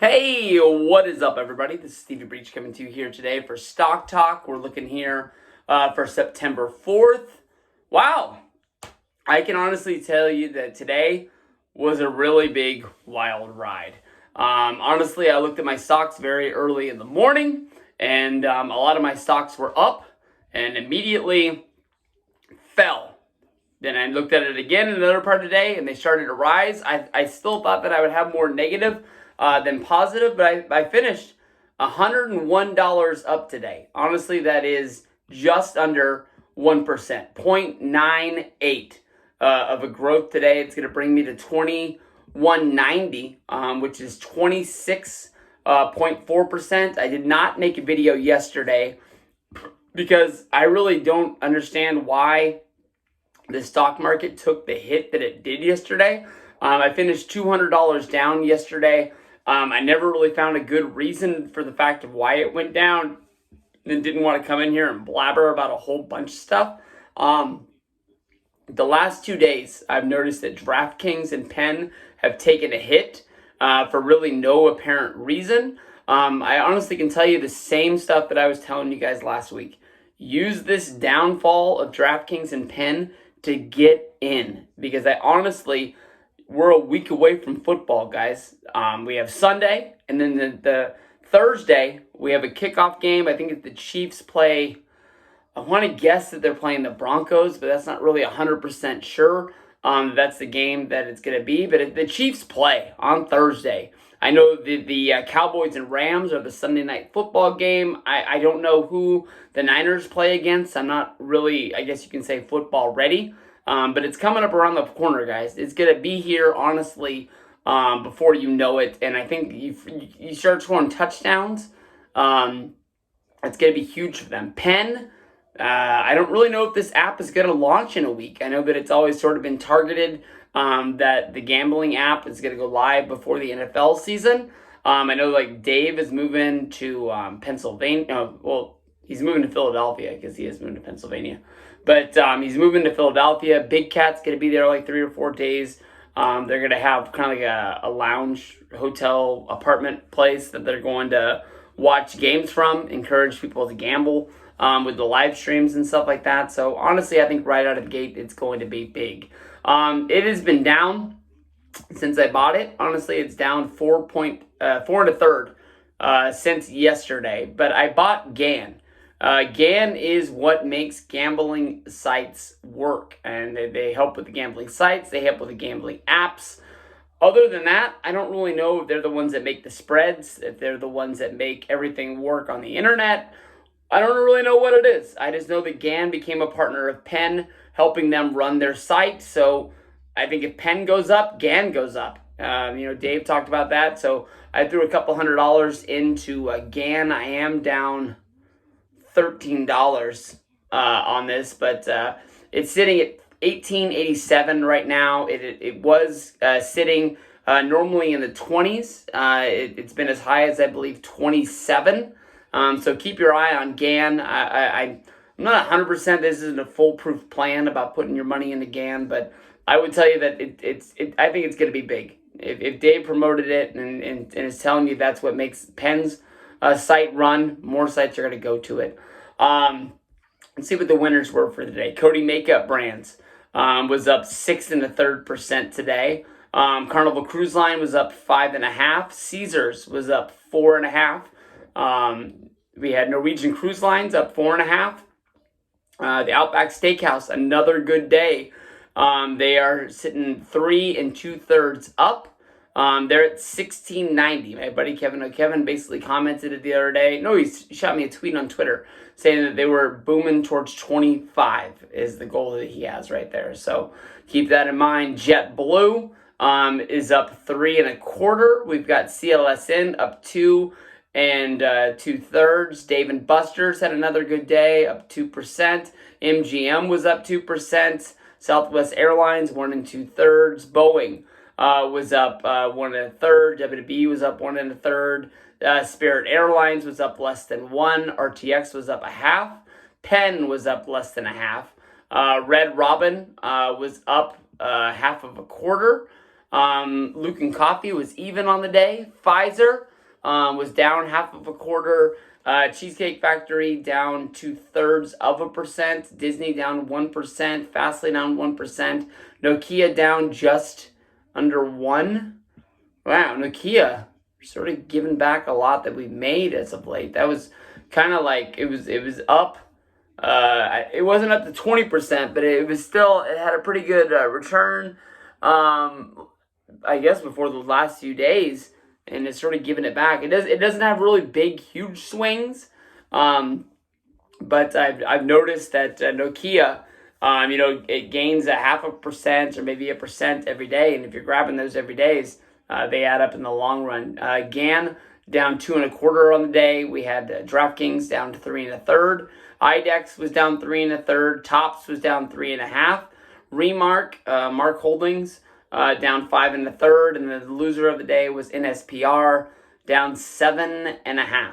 Hey, what is up, everybody? This is Stevie Breach coming to you here today for Stock Talk. We're looking here for September 4th. Wow, I can honestly tell you that today was a really big, wild ride. Honestly, I looked at my stocks very early in the morning, and a lot of my stocks were up and immediately fell. Then I looked at it again in another part of the day, and they started to rise. I still thought that I would have more negative than positive, but I finished $101 up today. Honestly, that is just under 1%, 0.98 of a growth today. It's going to bring me to 2190, which is 26.4%. I did not make a video yesterday because I really don't understand why the stock market took the hit that it did yesterday. I finished $200 down yesterday. I never really found a good reason for the fact of why it went down and didn't want to come in here and blabber about a whole bunch of stuff. The last 2 days, I've noticed that DraftKings and PENN have taken a hit for really no apparent reason. I honestly can tell you the same stuff that I was telling you guys last week. Use this downfall of DraftKings and PENN to get in, because we're a week away from football, guys. We have Sunday, and then the Thursday we have a kickoff game. I think if the Chiefs play, I want to guess that they're playing the Broncos, but that's not really 100% sure. That's the game that it's going to be. But if the Chiefs play on Thursday, I know the Cowboys and Rams are the Sunday night football game. I don't know who the Niners play against. I'm not really, I guess you can say, football ready. But it's coming up around the corner, guys. It's going to be here, honestly, before you know it. And I think you start scoring touchdowns, it's going to be huge for them. PENN, I don't really know if this app is going to launch in a week. I know that it's always sort of been targeted that the gambling app is going to go live before the NFL season. I know like Dave is moving to Pennsylvania. Well, he's moving to Philadelphia because he is moving to Pennsylvania. But he's moving to Philadelphia. Big Cat's going to be there like 3 or 4 days. They're going to have kind of like a lounge, hotel, apartment place that they're going to watch games from, encourage people to gamble with the live streams and stuff like that. So honestly, I think right out of the gate, it's going to be big. It has been down since I bought it. Honestly, it's down 4 1/3 since yesterday. But I bought GAN. GAN is what makes gambling sites work, and they help with the gambling sites. They help with the gambling apps. Other than that, I don't really know if they're the ones that make the spreads, if they're the ones that make everything work on the internet. I don't really know what it is. I just know that GAN became a partner of PENN, helping them run their site. So I think if PENN goes up, GAN goes up. Dave talked about that. So I threw a couple $100 into GAN. I am down $13 on this, but it's sitting at $18.87 right now. It was sitting normally in the 20s. It's been as high as, I believe, 27. So keep your eye on GAN. I'm not 100%. This isn't a foolproof plan about putting your money into GAN, but I would tell you that I think it's going to be big. If Dave promoted it and is telling you that's what makes PENN's site run, more sites are going to go to it. Let's see what the winners were for today. Cody Makeup Brands was up 6 1/3% today. Carnival Cruise Line was up 5.5%. Caesars was up 4.5%. We had Norwegian Cruise Lines up 4.5%. The Outback Steakhouse, another good day. They are sitting 3 2/3 up. They're at $16.90. My buddy Kevin basically commented it the other day. No, he shot me a tweet on Twitter saying that they were booming towards 25 is the goal that he has right there. So keep that in mind. JetBlue is up 3 1/4. We've got CLSN up 2 2/3. Dave & Buster's had another good day, up 2%. MGM was up 2%. Southwest Airlines 1 2/3. Boeing was up 1 1/3. WB was up 1 1/3. Spirit Airlines was up less than 1. RTX was up 0.5. PENN was up less than 0.5. Red Robin was up 0.5 1/4. Luke and Coffee was even on the day. Pfizer was down 0.5%. Cheesecake Factory down 0.2%. Disney down 1%. Fastly down 1%. Nokia down just under 1%. Wow, Nokia sort of giving back a lot that we made as of late. That was kind of like it was up. It wasn't up to 20%, but it had a pretty good return. I guess before the last few days, and it's sort of giving it back. It doesn't have really big, huge swings, but I've noticed that Nokia, it gains 0.5% or maybe 1% every day, and if you're grabbing those every days, they add up in the long run. GAN down 2.25 on the day. We had DraftKings down to 3.33. IDEX was down 3.33. Tops was down 3.5. Remark, Mark Holdings, down 5.33, and the loser of the day was NSPR, down 7.5.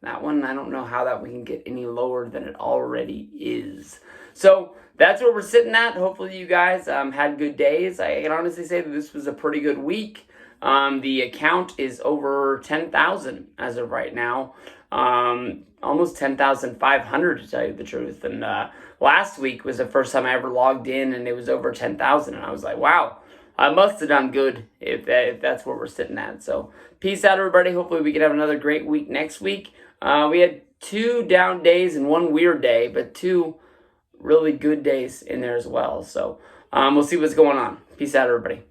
That one, I don't know how that we can get any lower than it already is. So that's where we're sitting at. Hopefully you guys had good days. I can honestly say that this was a pretty good week. The account is over 10,000 as of right now. Almost 10,500 to tell you the truth. And last week was the first time I ever logged in, and it was over 10,000. And I was like, wow, I must have done good if that's where we're sitting at. So peace out, everybody. Hopefully we can have another great week next week. We had 2 down days and 1 weird day, but 2 really good days in there as well. So we'll see what's going on. Peace out, everybody.